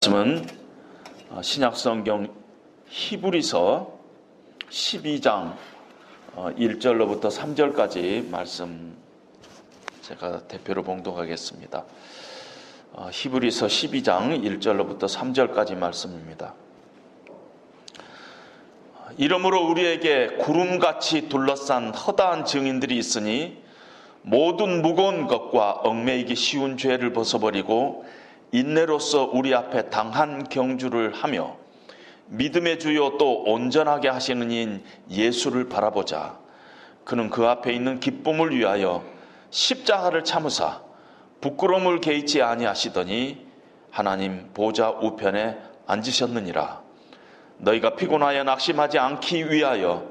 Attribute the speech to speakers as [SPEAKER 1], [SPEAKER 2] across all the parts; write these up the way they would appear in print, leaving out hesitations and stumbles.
[SPEAKER 1] 말씀은 신약성경 히브리서 12장 1절로부터 3절까지 말씀 제가 대표로 봉독하겠습니다. 히브리서 12장 1절로부터 3절까지 말씀입니다. 이러므로 우리에게 구름같이 둘러싼 허다한 증인들이 있으니 모든 무거운 것과 얽매이기 쉬운 죄를 벗어버리고 인내로서 우리 앞에 당한 경주를 하며 믿음의 주요 또 온전하게 하시는 이인 예수를 바라보자. 그는 그 앞에 있는 기쁨을 위하여 십자가를 참으사 부끄러움을 개의치 아니하시더니 하나님 보좌 우편에 앉으셨느니라. 너희가 피곤하여 낙심하지 않기 위하여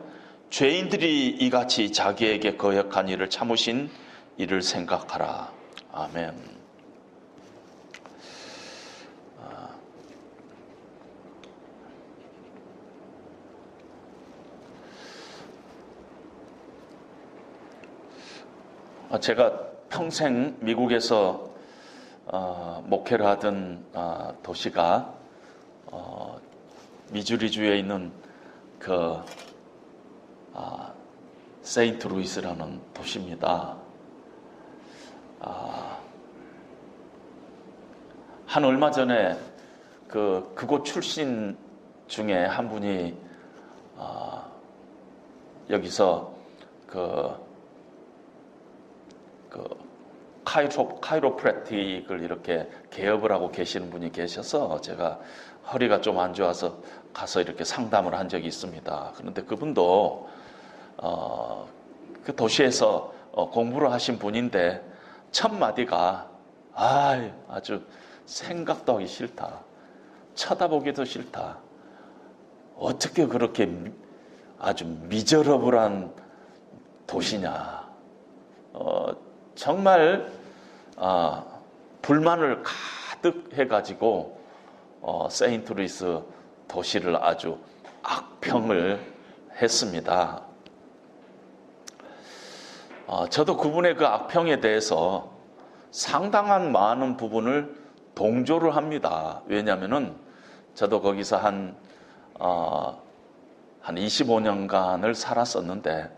[SPEAKER 1] 죄인들이 이같이 자기에게 거역한 일을 참으신 이를 생각하라. 아멘. 제가 평생 미국에서 목회를 하던 도시가 미주리주에 있는 그 세인트루이스라는 도시입니다. 한 얼마 전에 그곳 출신 중에 한 분이 여기서 카이로프랙틱을 이렇게 개업을 하고 계시는 분이 계셔서 제가 허리가 좀 안 좋아서 가서 이렇게 상담을 한 적이 있습니다. 그런데 그분도 그 도시에서 공부를 하신 분인데 첫 마디가 아주 생각도 하기 싫다, 쳐다보기도 싫다, 어떻게 그렇게 아주 미저러블한 도시냐, 정말 불만을 가득 해가지고 세인트루이스 도시를 아주 악평을 했습니다. 저도 그분의 그 악평에 대해서 상당한 많은 부분을 동조를 합니다. 왜냐하면은 저도 거기서 한 25년간을 살았었는데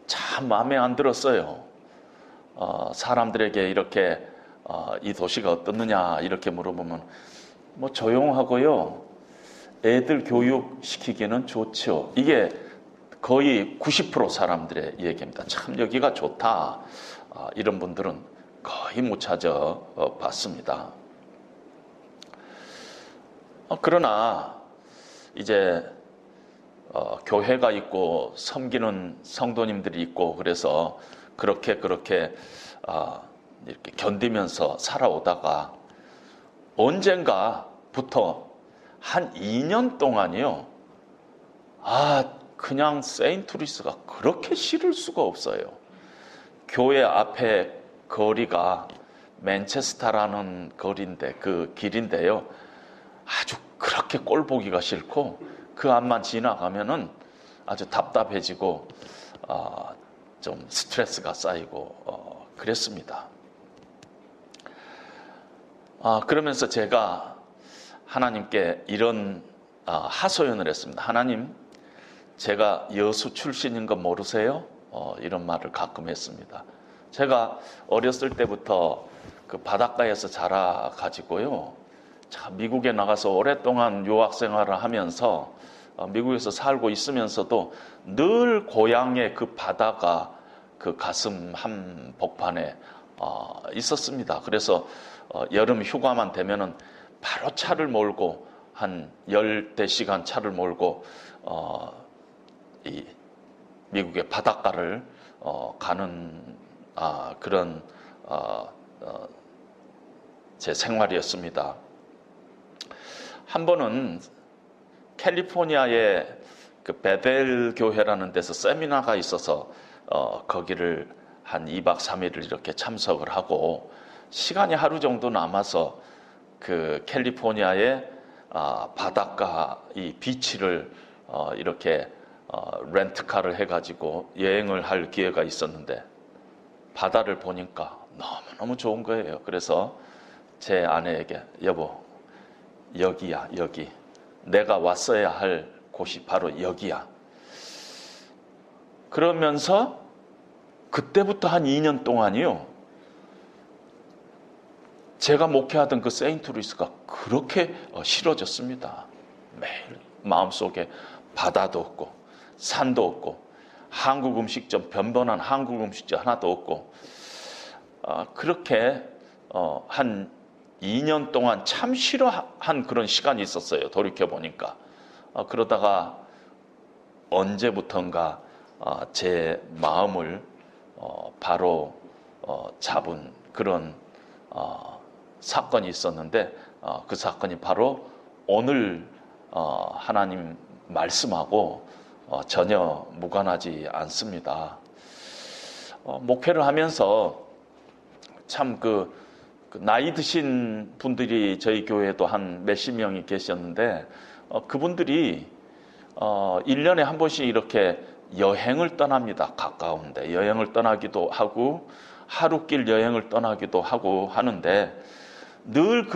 [SPEAKER 1] 참 마음에 안 들었어요. 사람들에게 이렇게 이 도시가 어떻느냐 이렇게 물어보면 뭐 조용하고요, 애들 교육시키기는 좋죠. 이게 거의 90% 사람들의 얘기입니다. 참 여기가 좋다, 이런 분들은 거의 못 찾아봤습니다. 그러나 이제 교회가 있고 섬기는 성도님들이 있고 그래서 그렇게 이렇게 견디면서 살아오다가 언젠가부터 한 2년 동안이요, 그냥 세인트루이스가 그렇게 싫을 수가 없어요. 교회 앞에 거리가 맨체스터라는 거리인데 그 길인데요, 아주 그렇게 꼴 보기가 싫고 그 앞만 지나가면은 아주 답답해지고 좀 스트레스가 쌓이고 그랬습니다. 그러면서 제가 하나님께 이런 하소연을 했습니다. 하나님, 제가 여수 출신인 거 모르세요? 이런 말을 가끔 했습니다. 제가 어렸을 때부터 그 바닷가에서 자라가지고요, 미국에 나가서 오랫동안 유학 생활을 하면서 미국에서 살고 있으면서도 늘 고향의 그 바다가 그 가슴 한복판에 있었습니다. 그래서 여름 휴가만 되면은 바로 차를 몰고 한 10대 시간 차를 몰고 이 미국의 바닷가를 가는 그런 제 생활이었습니다. 한 번은 캘리포니아의 그 베델 교회라는 데서 세미나가 있어서 거기를 한 2박 3일을 이렇게 참석을 하고 시간이 하루 정도 남아서 그 캘리포니아의 바닷가 이 비치를 이렇게 렌트카를 해가지고 여행을 할 기회가 있었는데 바다를 보니까 너무너무 좋은 거예요. 그래서 제 아내에게 여보, 여기야, 여기. 내가 왔어야 할 곳이 바로 여기야. 그러면서 그때부터 한 2년 동안이요, 제가 목회하던 그 세인트루이스가 그렇게 싫어졌습니다. 매일 마음속에 바다도 없고 산도 없고 한국 음식점, 변변한 한국 음식점 하나도 없고, 그렇게 한 2년 동안 참 싫어한 그런 시간이 있었어요. 돌이켜보니까. 그러다가 언제부턴가 제 마음을 바로 잡은 그런 사건이 있었는데, 그 사건이 바로 오늘 하나님 말씀하고 전혀 무관하지 않습니다. 목회를 하면서 참 그 나이 드신 분들이 저희 교회에도 한 몇십 명이 계셨는데, 그분들이 1년에 한 번씩 이렇게 여행을 떠납니다. 가까운데 여행을 떠나기도 하고 하루길 여행을 떠나기도 하고 하는데, 늘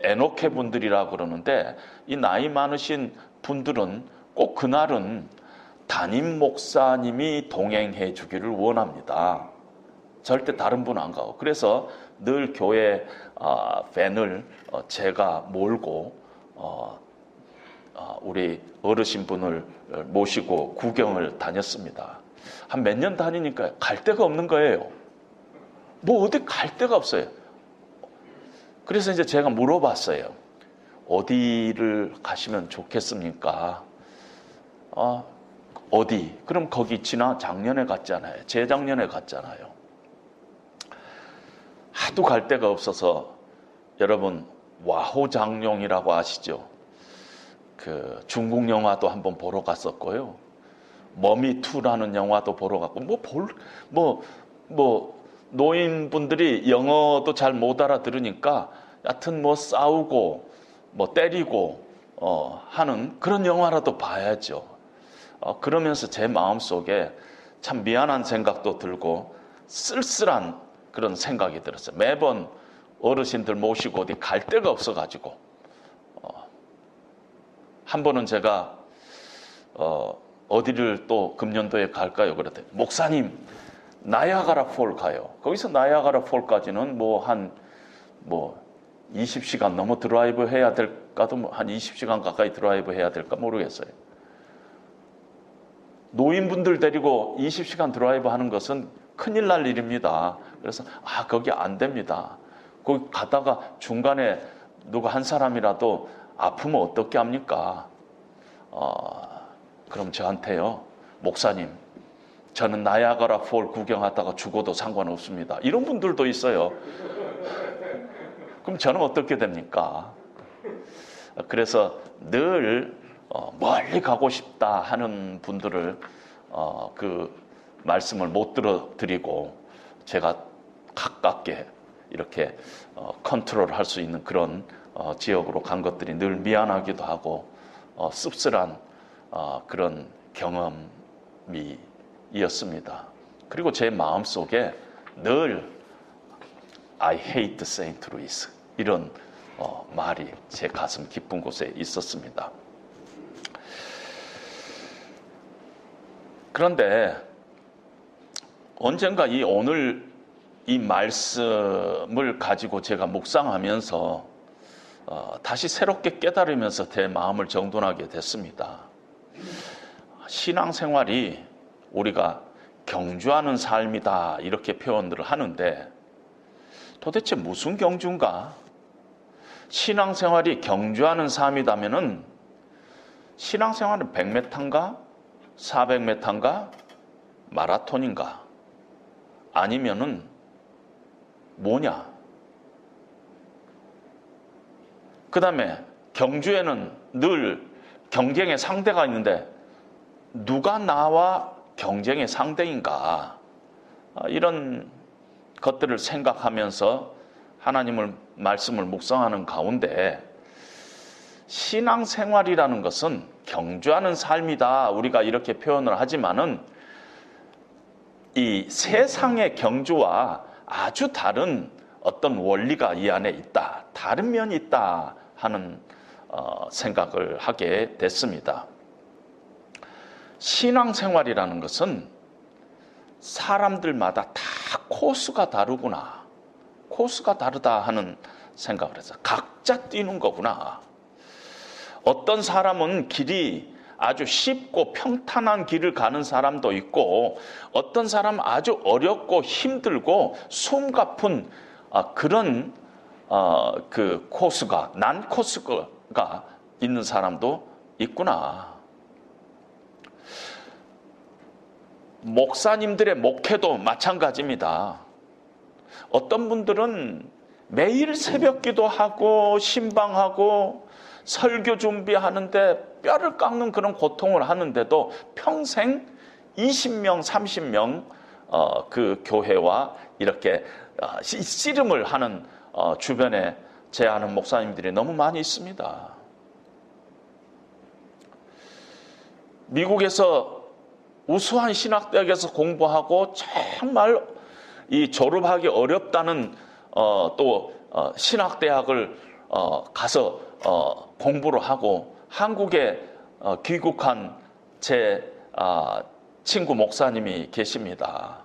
[SPEAKER 1] 에노케 분들이라고 그러는데, 이 나이 많으신 분들은 꼭 그날은 담임 목사님이 동행해 주기를 원합니다. 절대 다른 분 안 가고. 그래서 늘 교회 밴을 제가 몰고 우리 어르신 분을 모시고 구경을 다녔습니다. 한 몇 년 다니니까 갈 데가 없는 거예요. 뭐 어디 갈 데가 없어요. 그래서 이제 제가 물어봤어요. 어디를 가시면 좋겠습니까? 어디? 그럼 거기 작년에 갔잖아요. 재작년에 갔잖아요. 하도 갈 데가 없어서, 여러분 와호장룡이라고 아시죠? 그 중국 영화도 한번 보러 갔었고요. 머미2라는 영화도 보러 갔고, 노인분들이 영어도 잘 못 알아들으니까 여하튼 싸우고 때리고 하는 그런 영화라도 봐야죠. 그러면서 제 마음속에 참 미안한 생각도 들고 쓸쓸한 그런 생각이 들었어요. 매번 어르신들 모시고 어디 갈 데가 없어가지고, 한 번은 제가 어디를 또 금년도에 갈까요? 그랬더니 목사님 나이아가라 폴 가요. 거기서 나이아가라 폴까지는 20시간 넘어 드라이브 해야 될까도, 한 20시간 가까이 드라이브 해야 될까 모르겠어요. 노인분들 데리고 20시간 드라이브 하는 것은 큰일 날 일입니다. 그래서 거기 안 됩니다. 거기 가다가 중간에 누가 한 사람이라도 아프면 어떻게 합니까? 그럼 저한테요, 목사님 저는 나이아가라 폴 구경하다가 죽어도 상관없습니다. 이런 분들도 있어요. 그럼 저는 어떻게 됩니까? 그래서 늘 멀리 가고 싶다 하는 분들을 그 말씀을 못 들어드리고 제가 가깝게 이렇게 컨트롤할 수 있는 그런 지역으로 간 것들이 늘 미안하기도 하고 씁쓸한 그런 경험이었습니다. 그리고 제 마음속에 늘 I hate Saint Louis 이런 말이 제 가슴 깊은 곳에 있었습니다. 그런데 언젠가 오늘 이 말씀을 가지고 제가 묵상하면서 다시 새롭게 깨달으면서 제 마음을 정돈하게 됐습니다. 신앙생활이 우리가 경주하는 삶이다 이렇게 표현들을 하는데, 도대체 무슨 경주인가? 신앙생활이 경주하는 삶이라면은 신앙생활은 100m인가? 400m인가? 마라톤인가? 아니면은 뭐냐? 그 다음에 경주에는 늘 경쟁의 상대가 있는데 누가 나와 경쟁의 상대인가? 이런 것들을 생각하면서 하나님을 말씀을 묵상하는 가운데, 신앙생활이라는 것은 경주하는 삶이다 우리가 이렇게 표현을 하지만은 이 세상의 경주와 아주 다른 어떤 원리가 이 안에 있다, 다른 면이 있다 하는 생각을 하게 됐습니다. 신앙생활이라는 것은 사람들마다 다 코스가 다르구나, 코스가 다르다 하는 생각을 해서 각자 뛰는 거구나. 어떤 사람은 길이 아주 쉽고 평탄한 길을 가는 사람도 있고, 어떤 사람은 아주 어렵고 힘들고 숨가쁜 그런 그 코스가, 난 코스가 있는 사람도 있구나. 목사님들의 목회도 마찬가지입니다. 어떤 분들은 매일 새벽 기도하고 신방하고 설교 준비하는데 뼈를 깎는 그런 고통을 하는데도 평생 20명, 30명 그 교회와 이렇게 씨름을 하는 주변에 제 아는 목사님들이 너무 많이 있습니다. 미국에서 우수한 신학대학에서 공부하고 정말 이 졸업하기 어렵다는 또 신학대학을 가서 공부를 하고 한국에 귀국한 제 친구 목사님이 계십니다.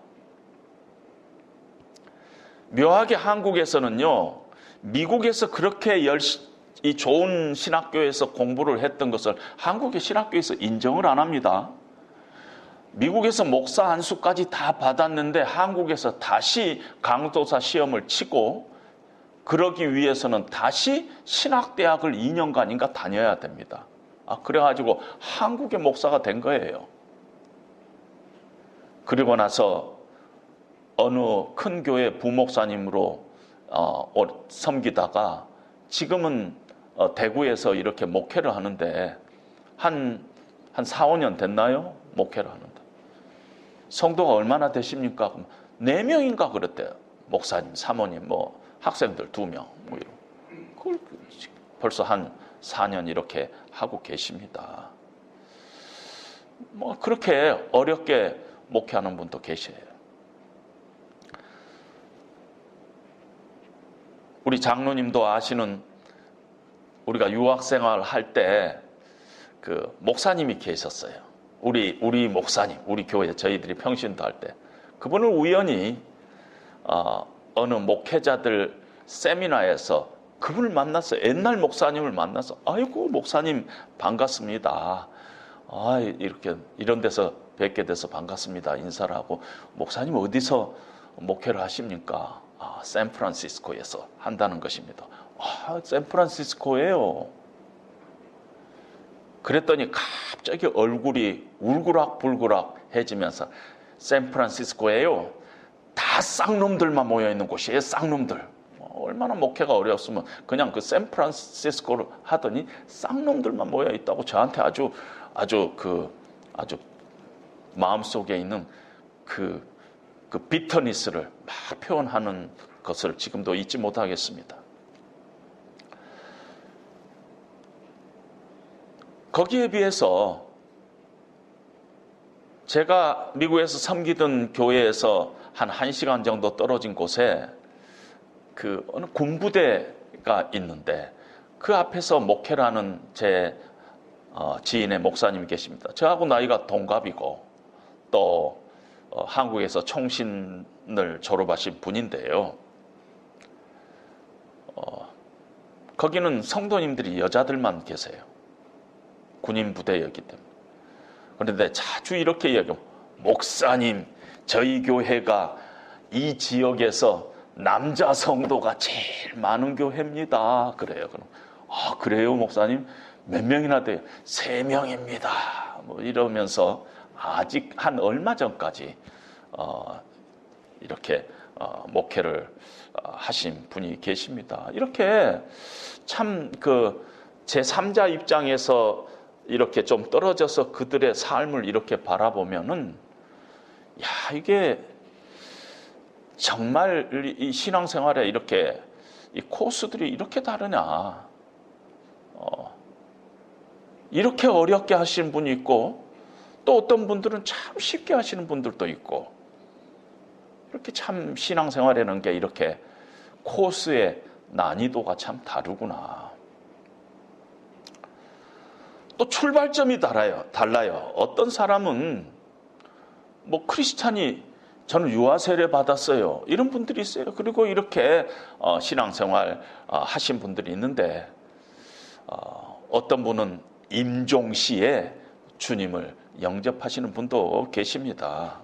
[SPEAKER 1] 묘하게 한국에서는요, 미국에서 그렇게 이 좋은 신학교에서 공부를 했던 것을 한국의 신학교에서 인정을 안 합니다. 미국에서 목사 안수까지 다 받았는데 한국에서 다시 강도사 시험을 치고, 그러기 위해서는 다시 신학대학을 2년간인가 다녀야 됩니다. 그래가지고 한국의 목사가 된 거예요. 그리고 나서 어느 큰 교회 부목사님으로 섬기다가 지금은 대구에서 이렇게 목회를 하는데 한 4, 5년 됐나요? 목회를 하는데. 성도가 얼마나 되십니까? 4명인가 그랬대요. 목사님, 사모님, 학생들 2명, 그걸 벌써 한 4년 이렇게 하고 계십니다. 그렇게 어렵게 목회하는 분도 계셔요. 우리 장로님도 아시는, 우리가 유학생활 할 때 그 목사님이 계셨어요. 우리 목사님, 우리 교회 저희들이 평신도 할 때 그분을 우연히 어느 목회자들 세미나에서 그분을 만났어요. 옛날 목사님을 만나서, 아이고 목사님 반갑습니다. 이렇게 이런 데서 뵙게 돼서 반갑습니다. 인사를 하고, 목사님 어디서 목회를 하십니까? 샌프란시스코에서 한다는 것입니다. 샌프란시스코예요. 그랬더니 갑자기 얼굴이 울그락불그락해지면서, 샌프란시스코예요. 다 쌍놈들만 모여있는 곳이에요. 쌍놈들. 얼마나 목회가 어려웠으면 그냥 그 샌프란시스코를 하더니 쌍놈들만 모여있다고 저한테 아주 마음속에 있는 그 비터니스를 막 표현하는 것을 지금도 잊지 못하겠습니다. 거기에 비해서 제가 미국에서 섬기던 교회에서 한 1시간 정도 떨어진 곳에 그 어느 군부대가 있는데, 그 앞에서 목회를 하는 제 지인의 목사님이 계십니다. 저하고 나이가 동갑이고 또 한국에서 총신을 졸업하신 분인데요. 거기는 성도님들이 여자들만 계세요. 군인 부대였기 때문에. 그런데 자주 이렇게 얘기해요. 목사님, 저희 교회가 이 지역에서 남자 성도가 제일 많은 교회입니다. 그래요. 그럼 그래요 목사님? 몇 명이나 돼요? 3명입니다. 이러면서 아직 한 얼마 전까지 이렇게 목회를 하신 분이 계십니다. 이렇게 참 제3자 입장에서 이렇게 좀 떨어져서 그들의 삶을 이렇게 바라보면은, 이게 정말 이 신앙생활에 이렇게 이 코스들이 이렇게 다르냐. 이렇게 어렵게 하시는 분이 있고, 또 어떤 분들은 참 쉽게 하시는 분들도 있고, 이렇게 참 신앙생활이라는 게 이렇게 코스의 난이도가 참 다르구나. 또 출발점이 달라요. 어떤 사람은 뭐 크리스찬이 저는 유아 세례 받았어요, 이런 분들이 있어요. 그리고 이렇게 신앙생활 하신 분들이 있는데, 어떤 분은 임종시에 주님을 영접하시는 분도 계십니다.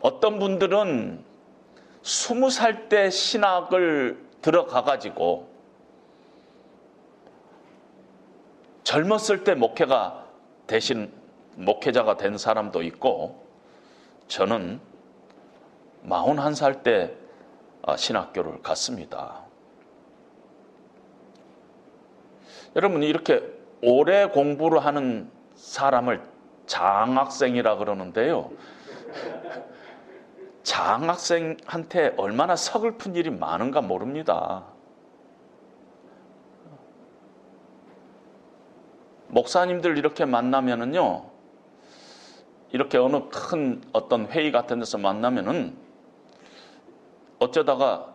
[SPEAKER 1] 어떤 분들은 20살 때 신학을 들어가가지고 젊었을 때 목회자가 된 사람도 있고, 저는 41살 때 신학교를 갔습니다. 여러분, 이렇게 오래 공부를 하는 사람을 장학생이라 그러는데요, 장학생한테 얼마나 서글픈 일이 많은가 모릅니다. 목사님들 이렇게 만나면은요, 이렇게 어느 큰 어떤 회의 같은 데서 만나면은 어쩌다가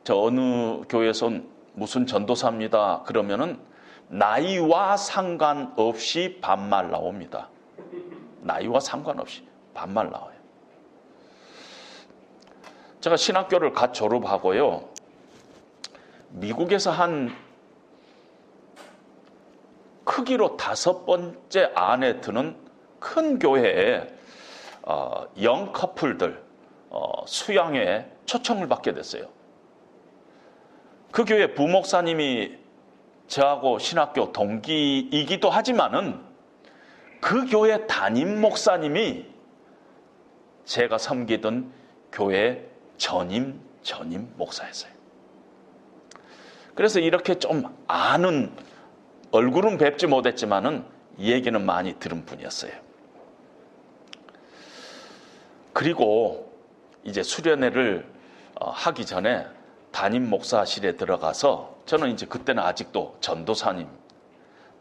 [SPEAKER 1] 저 어느 교회에서 무슨 전도사입니다 그러면은 나이와 상관없이 반말 나옵니다. 나이와 상관없이 반말 나와요. 제가 신학교를 갓 졸업하고요, 미국에서 한 크기로 5번째 안에 드는 큰 교회에 영 커플들 수양회 초청을 받게 됐어요. 그 교회 부목사님이 저하고 신학교 동기이기도 하지만은 그 교회 담임 목사님이 제가 섬기던 교회 전임 목사였어요. 그래서 이렇게 좀 아는, 얼굴은 뵙지 못했지만은 얘기는 많이 들은 분이었어요. 그리고 이제 수련회를 하기 전에 담임 목사실에 들어가서, 저는 이제 그때는 아직도 전도사님,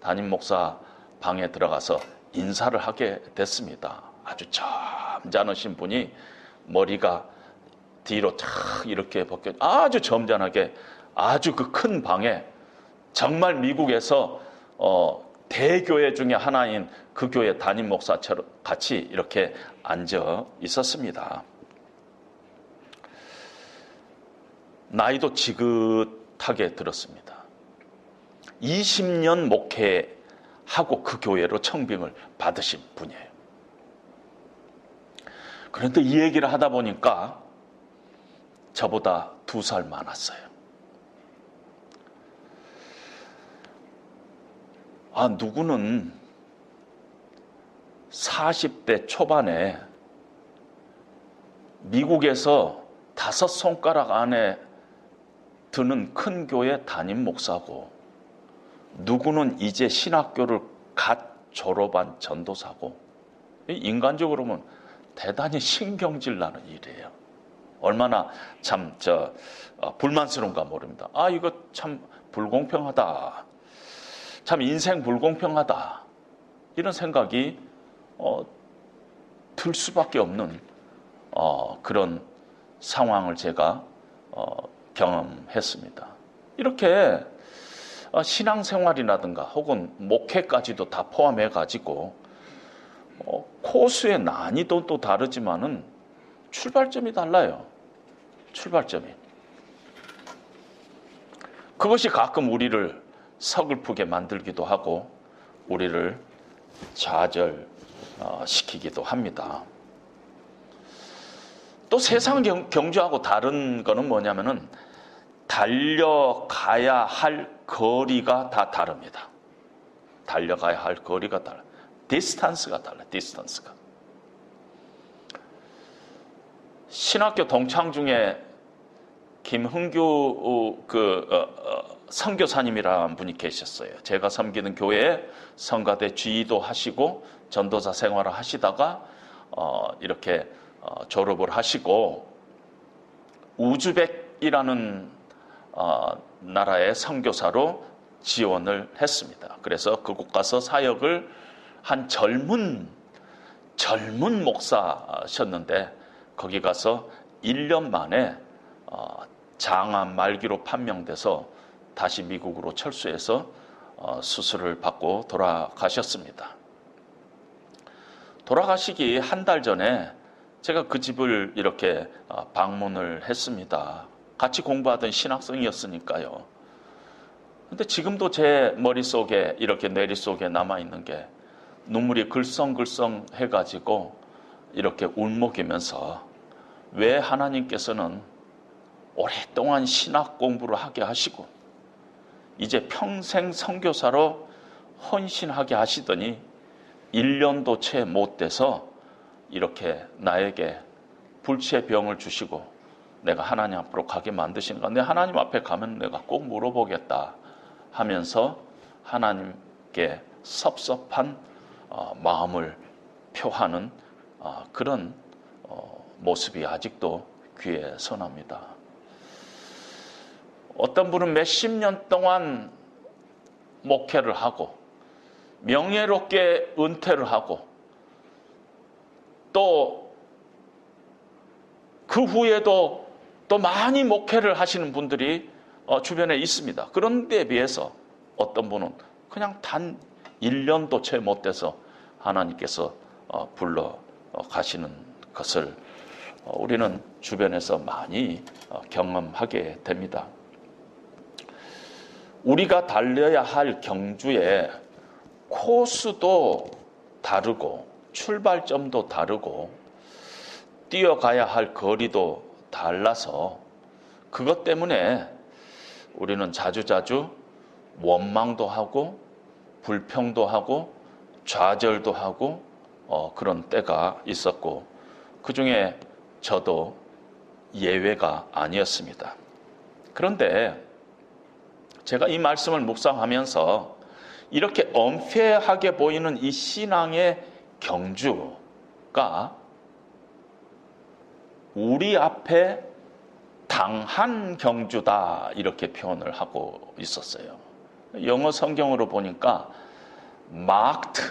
[SPEAKER 1] 담임 목사 방에 들어가서 인사를 하게 됐습니다. 아주 점잖으신 분이 머리가 뒤로 탁 이렇게 벗겨, 아주 점잖하게, 아주 그 큰 방에, 정말 미국에서 대교회 중에 하나인 그 교회 담임 목사처럼 같이 이렇게 앉아 있었습니다. 나이도 지긋하게 들었습니다. 20년 목회하고 그 교회로 청빙을 받으신 분이에요. 그런데 이 얘기를 하다 보니까 저보다 2살 많았어요. 누구는 40대 초반에 미국에서 5손가락 안에 드는 큰 교회 담임 목사고, 누구는 이제 신학교를 갓 졸업한 전도사고, 인간적으로 보면 대단히 신경질 나는 일이에요. 얼마나 참 불만스러운가 모릅니다. 이거 참 불공평하다, 참 인생 불공평하다, 이런 생각이 들 수밖에 없는 그런 상황을 제가 경험했습니다. 이렇게 신앙생활이라든가 혹은 목회까지도 다 포함해 가지고 코스의 난이도도 다르지만은 출발점이 달라요. 출발점이. 그것이 가끔 우리를 서글프게 만들기도 하고 우리를 좌절시키기도 합니다. 또 세상 경주하고 다른 거는 뭐냐면은 달려가야 할 거리가 다 다릅니다. 달려가야 할 거리가 달라. 디스턴스가 달라. 디스턴스가. 신학교 동창 중에 김흥규 선교사님이라는 분이 계셨어요. 제가 섬기는 교회에 성가대 지휘도 하시고 전도사 생활을 하시다가 이렇게 졸업을 하시고 우즈벡이라는 나라의 선교사로 지원을 했습니다. 그래서 그곳 가서 사역을 한 젊은 목사셨는데 거기 가서 1년 만에 장암 말기로 판명돼서 다시 미국으로 철수해서 수술을 받고 돌아가셨습니다. 돌아가시기 한 달 전에 제가 그 집을 이렇게 방문을 했습니다. 같이 공부하던 신학생이었으니까요. 근데 지금도 제 머릿속에 이렇게 뇌리 속에 남아있는 게 눈물이 글썽글썽 해가지고 이렇게 울먹이면서 왜 하나님께서는 오랫동안 신학 공부를 하게 하시고 이제 평생 선교사로 헌신하게 하시더니 1년도 채 못 돼서 이렇게 나에게 불치의 병을 주시고 내가 하나님 앞으로 가게 만드시는가? 내 하나님 앞에 가면 내가 꼭 물어보겠다 하면서 하나님께 섭섭한 마음을 표하는 그런 모습이 아직도 귀에 선합니다. 어떤 분은 몇십 년 동안 목회를 하고 명예롭게 은퇴를 하고 또 그 후에도 또 많이 목회를 하시는 분들이 주변에 있습니다. 그런 데에 비해서 어떤 분은 그냥 단 1년도 채 못 돼서 하나님께서 불러 가시는 것을 우리는 주변에서 많이 경험하게 됩니다. 우리가 달려야 할 경주의 코스도 다르고 출발점도 다르고 뛰어가야 할 거리도 달라서 그것 때문에 우리는 자주자주 원망도 하고 불평도 하고 좌절도 하고 그런 때가 있었고 그중에 저도 예외가 아니었습니다. 그런데 제가 이 말씀을 묵상하면서 이렇게 엄폐하게 보이는 이 신앙의 경주가 우리 앞에 당한 경주다 이렇게 표현을 하고 있었어요. 영어 성경으로 보니까 marked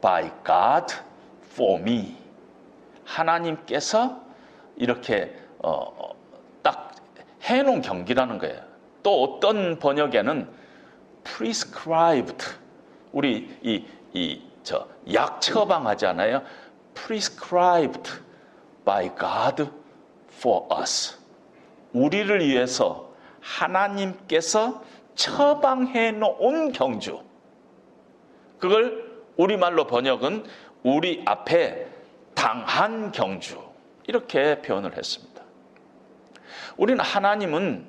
[SPEAKER 1] by God for me. 하나님께서 이렇게 딱 해놓은 경기라는 거예요. 또 어떤 번역에는 prescribed, 우리 약 처방하잖아요. prescribed by God for us. 우리를 위해서 하나님께서 처방해 놓은 경주. 그걸 우리말로 번역은 우리 앞에 당한 경주. 이렇게 표현을 했습니다. 우리는 하나님은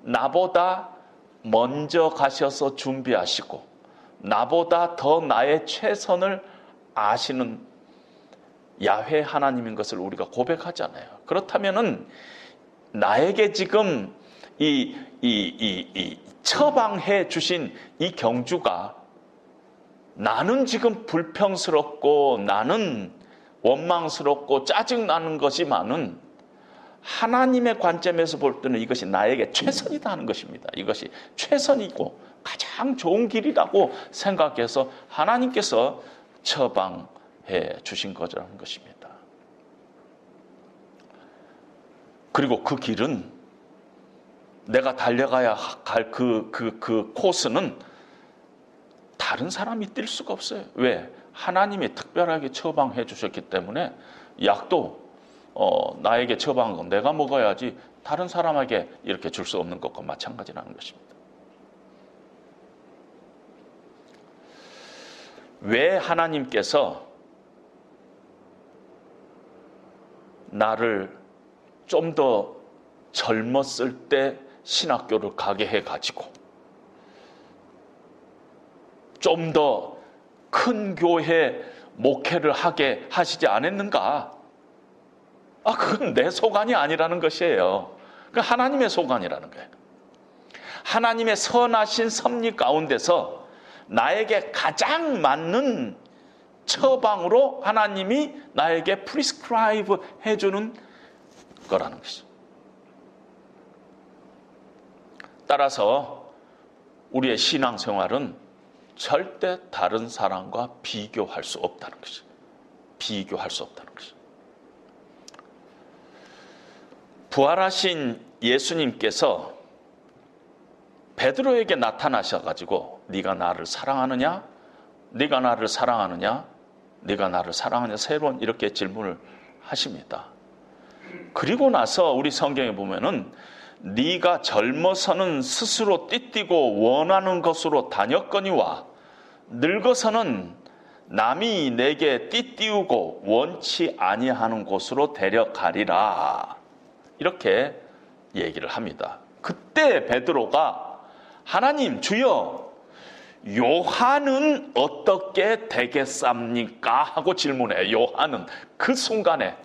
[SPEAKER 1] 나보다 먼저 가셔서 준비하시고 나보다 더 나의 최선을 아시는 야훼 하나님인 것을 우리가 고백하잖아요. 그렇다면은 나에게 지금 이 처방해 주신 이 경주가 나는 지금 불평스럽고 나는 원망스럽고 짜증나는 것이만은 하나님의 관점에서 볼 때는 이것이 나에게 최선이다 하는 것입니다. 이것이 최선이고 가장 좋은 길이라고 생각해서 하나님께서 처방해 주신 거라는 것입니다. 그리고 그 길은 내가 달려가야 할 그 코스는 다른 사람이 뛸 수가 없어요. 왜? 하나님이 특별하게 처방해 주셨기 때문에 약도 나에게 처방한 건 내가 먹어야지 다른 사람에게 이렇게 줄 수 없는 것과 마찬가지라는 것입니다. 왜 하나님께서 나를 좀 더 젊었을 때 신학교를 가게 해가지고 좀 더 큰 교회 목회를 하게 하시지 않았는가? 그건 내 소관이 아니라는 것이에요. 그건 하나님의 소관이라는 거예요. 하나님의 선하신 섭리 가운데서 나에게 가장 맞는 처방으로 하나님이 나에게 프리스크라이브 해주는 거라는 것이죠. 따라서 우리의 신앙생활은 절대 다른 사람과 비교할 수 없다는 것이죠. 비교할 수 없다는 것이죠. 부활하신 예수님께서 베드로에게 나타나셔가지고 네가 나를 사랑하느냐? 네가 나를 사랑하느냐? 네가 나를 사랑하느냐? 세 번 이렇게 질문을 하십니다. 그리고 나서 우리 성경에 보면은 네가 젊어서는 스스로 띠띠고 원하는 것으로 다녔거니와 늙어서는 남이 내게 띠띠우고 원치 아니하는 곳으로 데려가리라. 이렇게 얘기를 합니다. 그때 베드로가 하나님 주여 요한은 어떻게 되겠습니까? 하고 질문해요. 요한은 그 순간에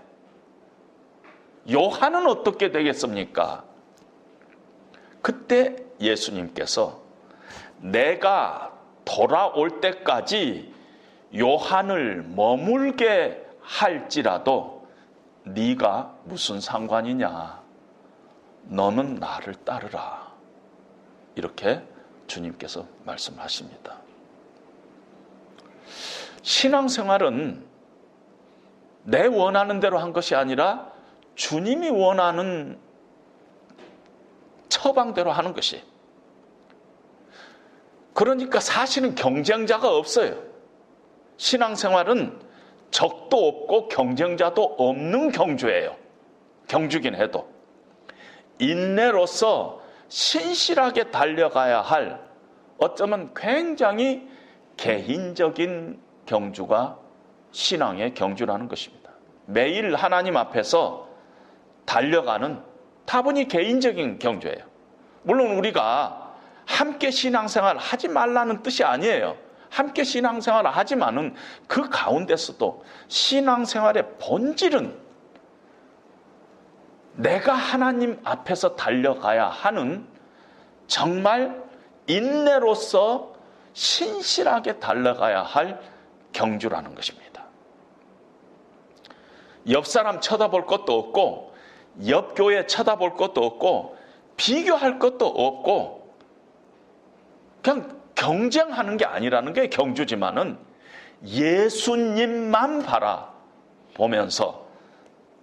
[SPEAKER 1] 요한은 어떻게 되겠습니까? 그때 예수님께서 내가 돌아올 때까지 요한을 머물게 할지라도 네가 무슨 상관이냐? 너는 나를 따르라. 이렇게 주님께서 말씀하십니다. 신앙생활은 내 원하는 대로 한 것이 아니라 주님이 원하는 처방대로 하는 것이. 그러니까 사실은 경쟁자가 없어요. 신앙생활은 적도 없고 경쟁자도 없는 경주예요. 경주긴 해도. 인내로서 신실하게 달려가야 할 어쩌면 굉장히 개인적인 경주가 신앙의 경주라는 것입니다. 매일 하나님 앞에서 달려가는 다분히 개인적인 경주예요. 물론 우리가 함께 신앙생활 하지 말라는 뜻이 아니에요. 함께 신앙생활을 하지만은 그 가운데서도 신앙생활의 본질은 내가 하나님 앞에서 달려가야 하는 정말 인내로서 신실하게 달려가야 할 경주라는 것입니다. 옆 사람 쳐다볼 것도 없고 옆 교회 쳐다볼 것도 없고 비교할 것도 없고 그냥 경쟁하는 게 아니라는 게 경주지만은 예수님만 바라보면서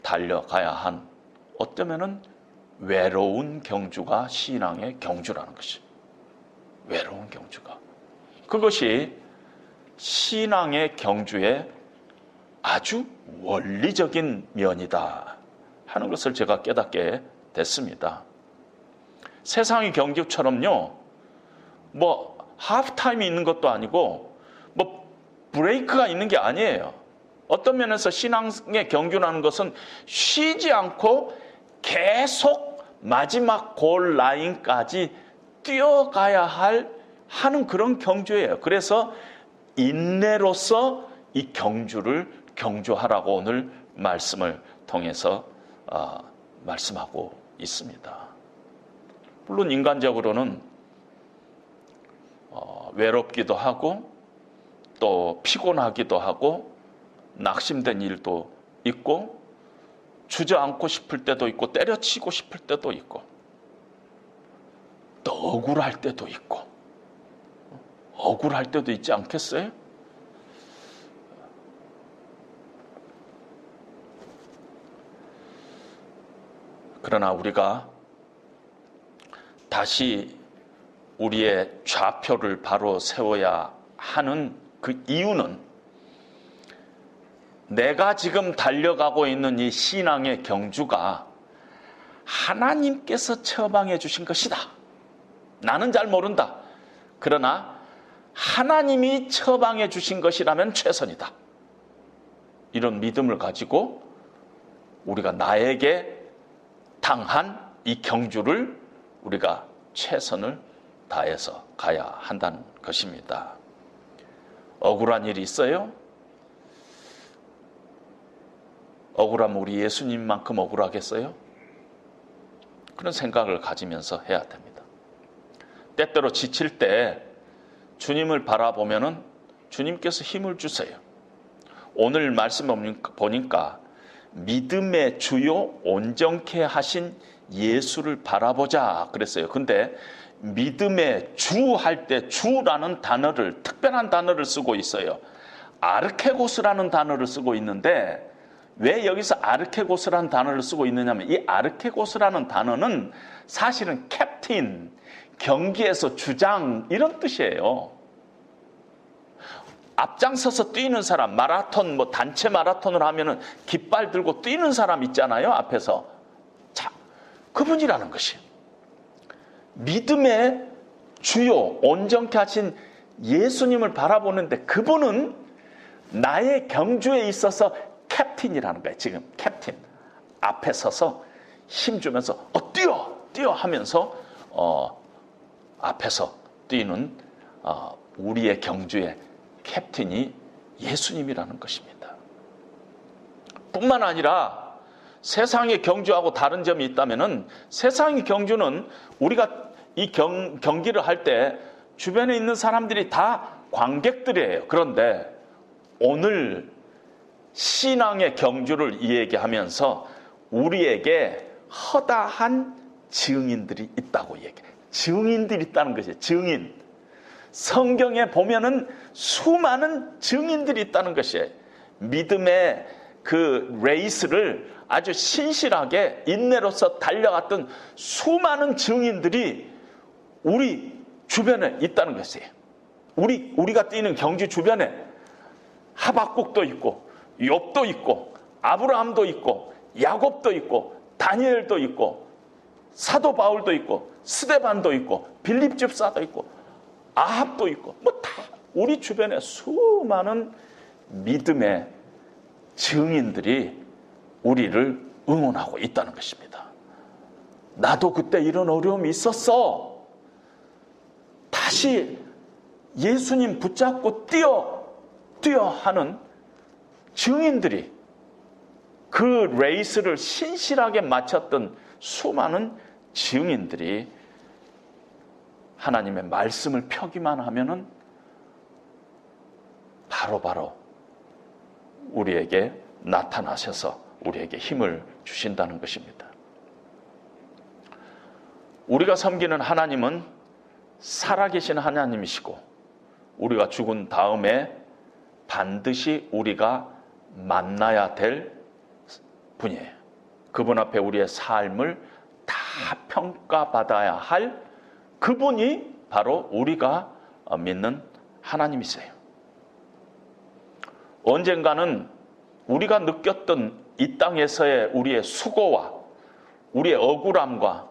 [SPEAKER 1] 달려가야 한 어쩌면은 외로운 경주가 신앙의 경주라는 것이. 외로운 경주가. 그것이 신앙의 경주의 아주 원리적인 면이다 하는 것을 제가 깨닫게 됐습니다. 세상의 경주처럼요, 뭐 하프타임이 있는 것도 아니고 뭐 브레이크가 있는 게 아니에요. 어떤 면에서 신앙의 경주라는 것은 쉬지 않고 계속 마지막 골 라인까지 뛰어가야 하는 그런 경주예요. 그래서 인내로서 이 경주를 경주하라고 오늘 말씀을 통해서 말씀하고 있습니다. 물론 인간적으로는 외롭기도 하고 또 피곤하기도 하고 낙심된 일도 있고 주저앉고 싶을 때도 있고 때려치고 싶을 때도 있고 또 억울할 때도 있고 억울할 때도 있지 않겠어요? 그러나 우리가 다시 우리의 좌표를 바로 세워야 하는 그 이유는 내가 지금 달려가고 있는 이 신앙의 경주가 하나님께서 처방해 주신 것이다. 나는 잘 모른다. 그러나 하나님이 처방해 주신 것이라면 최선이다. 이런 믿음을 가지고 우리가 나에게 당한 이 경주를 우리가 최선을 다해서 가야 한다는 것입니다. 억울한 일이 있어요? 억울하면 우리 예수님만큼 억울하겠어요? 그런 생각을 가지면서 해야 됩니다. 때때로 지칠 때 주님을 바라보면은 주님께서 힘을 주세요. 오늘 말씀 보니까 믿음의 주요 온전케 하신 예수를 바라보자 그랬어요. 근데 믿음의 주 할 때 주라는 단어를 특별한 단어를 쓰고 있어요. 아르케고스라는 단어를 쓰고 있는데 왜 여기서 아르케고스라는 단어를 쓰고 있느냐면 이 아르케고스라는 단어는 사실은 캡틴, 경기에서 주장 이런 뜻이에요. 앞장서서 뛰는 사람, 마라톤, 단체 마라톤을 하면은 깃발 들고 뛰는 사람 있잖아요, 앞에서. 자, 그분이라는 것이. 믿음의 주요, 온전케 하신 예수님을 바라보는데 그분은 나의 경주에 있어서 캡틴이라는 거예요. 지금 캡틴. 앞에 서서 힘주면서 뛰어 하면서 앞에서 뛰는 우리의 경주의 캡틴이 예수님이라는 것입니다. 뿐만 아니라 세상의 경주하고 다른 점이 있다면은 세상의 경주는 우리가 이 경기를 할 때 주변에 있는 사람들이 다 관객들이에요. 그런데 오늘 신앙의 경주를 이야기하면서 우리에게 허다한 증인들이 있다고 얘기해요. 증인들이 있다는 것이에요. 증인. 성경에 보면은 수많은 증인들이 있다는 것이에요. 믿음의 그 레이스를 아주 신실하게 인내로서 달려갔던 수많은 증인들이 우리 주변에 있다는 것이에요. 우리가 뛰는 경주 주변에 하박국도 있고 욥도 있고 아브라함도 있고 야곱도 있고 다니엘도 있고 사도 바울도 있고 스데반도 있고 빌립 집사도 있고 아합도 있고 다 우리 주변에 수많은 믿음의 증인들이 우리를 응원하고 있다는 것입니다. 나도 그때 이런 어려움이 있었어. 다시 예수님 붙잡고 뛰어 하는 증인들이, 그 레이스를 신실하게 마쳤던 수많은 증인들이 하나님의 말씀을 펴기만 하면은 바로 우리에게 나타나셔서 우리에게 힘을 주신다는 것입니다. 우리가 섬기는 하나님은 살아계신 하나님이시고 우리가 죽은 다음에 반드시 우리가 만나야 될 분이에요. 그분 앞에 우리의 삶을 다 평가받아야 할 그분이 바로 우리가 믿는 하나님이세요. 언젠가는 우리가 느꼈던 이 땅에서의 우리의 수고와 우리의 억울함과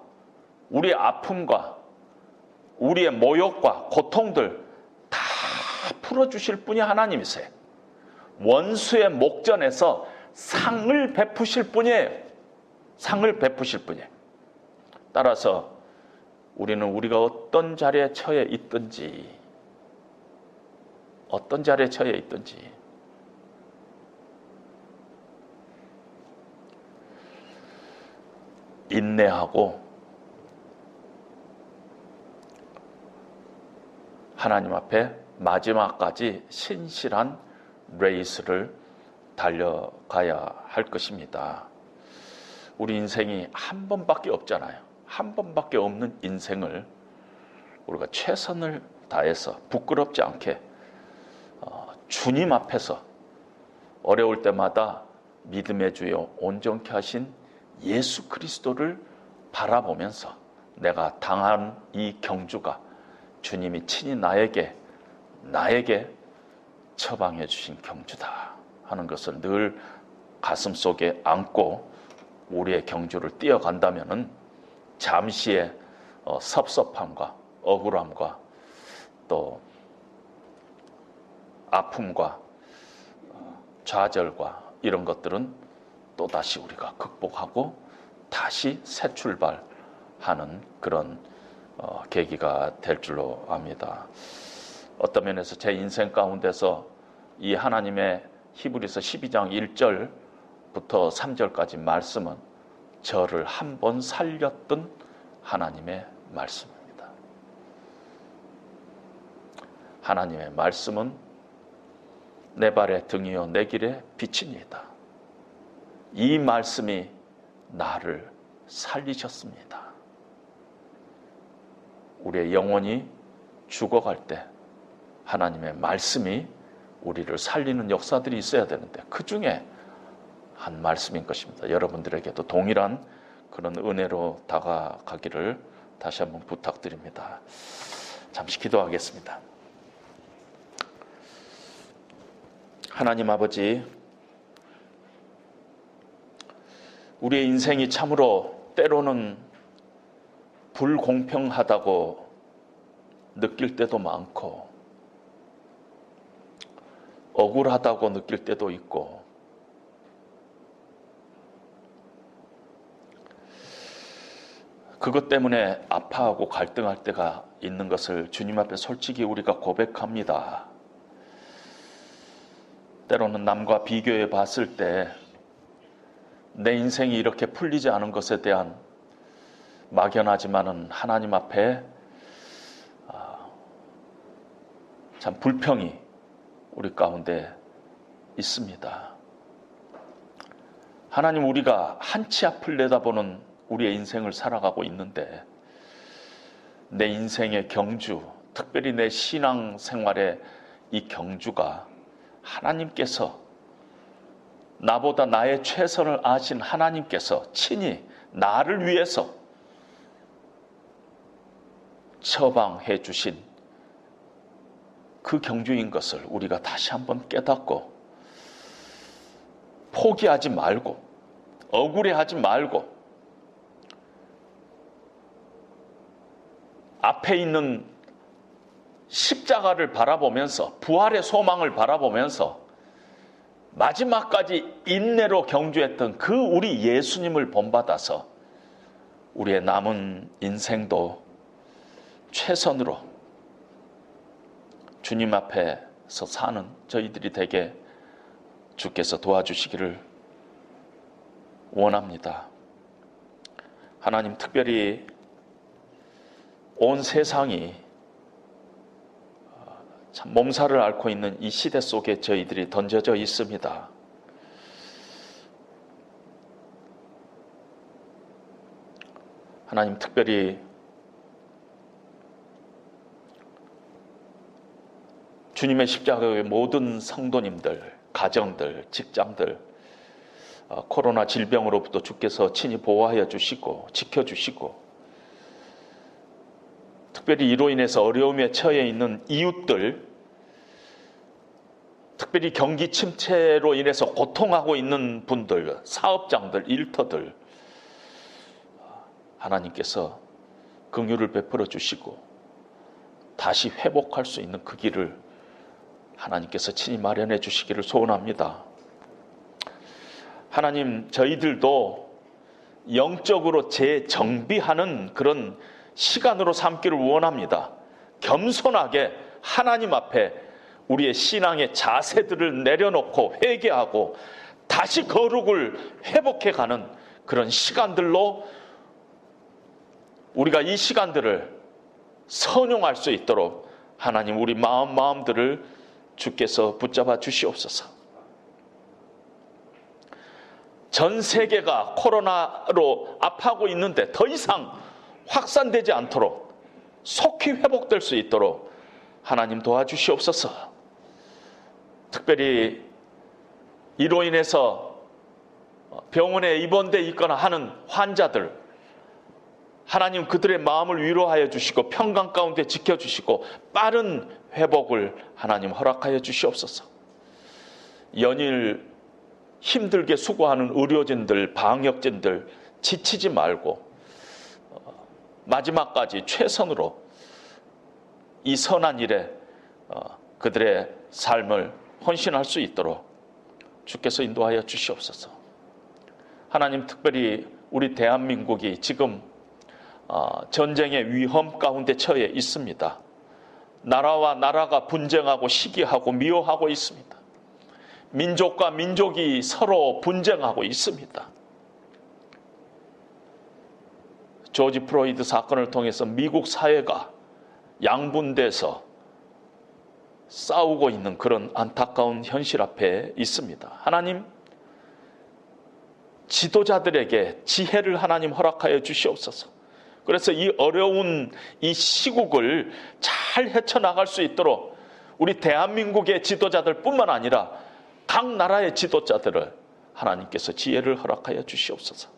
[SPEAKER 1] 우리의 아픔과 우리의 모욕과 고통들 다 풀어주실 분이 하나님이세요. 원수의 목전에서 상을 베푸실 분이에요. 상을 베푸실 분이에요. 따라서 우리는 우리가 어떤 자리에 처해 있든지 인내하고 하나님 앞에 마지막까지 신실한 레이스를 달려가야 할 것입니다. 우리 인생이 한 번밖에 없잖아요. 한 번밖에 없는 인생을 우리가 최선을 다해서 부끄럽지 않게 주님 앞에서 어려울 때마다 믿음의 주여 온전케 하신 예수 그리스도를 바라보면서 내가 당한 이 경주가 주님이 친히 나에게 처방해 주신 경주다 하는 것을 늘 가슴속에 안고 우리의 경주를 뛰어간다면은 잠시의 섭섭함과 억울함과 또 아픔과 좌절과 이런 것들은 또다시 우리가 극복하고 다시 새 출발하는 그런 계기가 될 줄로 압니다. 어떤 면에서 제 인생 가운데서 이 하나님의 히브리서 12장 1절부터 3절까지 말씀은 저를 한 번 살렸던 하나님의 말씀입니다. 하나님의 말씀은 내 발의 등이요 내 길의 빛이니이다. 이 말씀이 나를 살리셨습니다. 우리의 영혼이 죽어갈 때 하나님의 말씀이 우리를 살리는 역사들이 있어야 되는데 그 중에 한 말씀인 것입니다. 여러분들에게도 동일한 그런 은혜로 다가가기를 다시 한번 부탁드립니다. 잠시 기도하겠습니다. 하나님 아버지, 우리의 인생이 참으로 때로는 불공평하다고 느낄 때도 많고 억울하다고 느낄 때도 있고 그것 때문에 아파하고 갈등할 때가 있는 것을 주님 앞에 솔직히 우리가 고백합니다. 때로는 남과 비교해 봤을 때 내 인생이 이렇게 풀리지 않은 것에 대한 막연하지만은 하나님 앞에 참 불평이 우리 가운데 있습니다. 하나님, 우리가 한치 앞을 내다보는 우리의 인생을 살아가고 있는데 내 인생의 경주, 특별히 내 신앙생활의 이 경주가 하나님께서 나보다 나의 최선을 아신 하나님께서 친히 나를 위해서 처방해 주신 그 경주인 것을 우리가 다시 한번 깨닫고 포기하지 말고 억울해하지 말고 앞에 있는 십자가를 바라보면서 부활의 소망을 바라보면서 마지막까지 인내로 경주했던 그 우리 예수님을 본받아서 우리의 남은 인생도 최선으로 주님 앞에서 사는 저희들이 되게 주께서 도와주시기를 원합니다. 하나님, 특별히 온 세상이 참 몸살을 앓고 있는 이 시대 속에 저희들이 던져져 있습니다. 하나님, 특별히 주님의 십자가의 모든 성도님들, 가정들, 직장들, 코로나 질병으로부터 주께서 친히 보호하여 주시고 지켜주시고, 특별히 이로 인해서 어려움에 처해 있는 이웃들, 특별히 경기 침체로 인해서 고통하고 있는 분들, 사업장들, 일터들, 하나님께서 긍휼을 베풀어 주시고 다시 회복할 수 있는 그 길을 하나님께서 친히 마련해 주시기를 소원합니다. 하나님, 저희들도 영적으로 재정비하는 그런 시간으로 삼기를 원합니다. 겸손하게 하나님 앞에 우리의 신앙의 자세들을 내려놓고 회개하고 다시 거룩을 회복해가는 그런 시간들로 우리가 이 시간들을 선용할 수 있도록 하나님, 우리 마음들을 주께서 붙잡아 주시옵소서. 전 세계가 코로나로 아파하고 있는데 더 이상 확산되지 않도록 속히 회복될 수 있도록 하나님 도와주시옵소서. 특별히 이로 인해서 병원에 입원돼 있거나 하는 환자들, 하나님 그들의 마음을 위로하여 주시고 평강 가운데 지켜주시고 빠른 회복을 하나님 허락하여 주시옵소서. 연일 힘들게 수고하는 의료진들, 방역진들 지치지 말고 마지막까지 최선으로 이 선한 일에 그들의 삶을 헌신할 수 있도록 주께서 인도하여 주시옵소서. 하나님, 특별히 우리 대한민국이 지금 전쟁의 위험 가운데 처해 있습니다. 나라와 나라가 분쟁하고 시기하고 미워하고 있습니다. 민족과 민족이 서로 분쟁하고 있습니다. 조지 플로이드 사건을 통해서 미국 사회가 양분돼서 싸우고 있는 그런 안타까운 현실 앞에 있습니다. 하나님, 지도자들에게 지혜를 하나님 허락하여 주시옵소서. 그래서 이 어려운 이 시국을 잘 헤쳐나갈 수 있도록 우리 대한민국의 지도자들 뿐만 아니라 각 나라의 지도자들을 하나님께서 지혜를 허락하여 주시옵소서.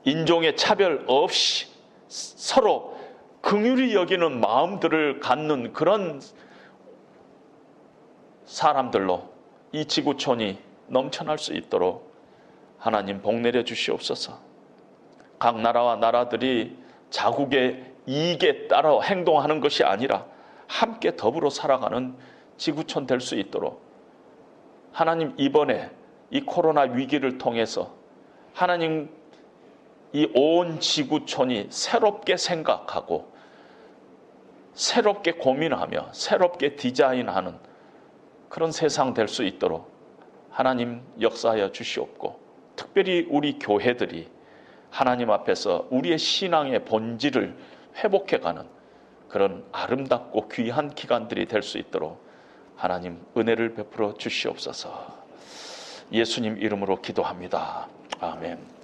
[SPEAKER 1] 인종의 차별 없이 서로 긍휼히 여기는 마음들을 갖는 그런 사람들로 이 지구촌이 넘쳐날 수 있도록 하나님 복 내려 주시옵소서. 각 나라와 나라들이 자국의 이익에 따라 행동하는 것이 아니라 함께 더불어 살아가는 지구촌 될 수 있도록 하나님, 이번에 이 코로나 위기를 통해서 하나님, 이 온 지구촌이 새롭게 생각하고 새롭게 고민하며 새롭게 디자인하는 그런 세상 될 수 있도록 하나님 역사하여 주시옵고, 특별히 우리 교회들이 하나님 앞에서 우리의 신앙의 본질을 회복해가는 그런 아름답고 귀한 기간들이 될 수 있도록 하나님 은혜를 베풀어 주시옵소서. 예수님 이름으로 기도합니다. 아멘.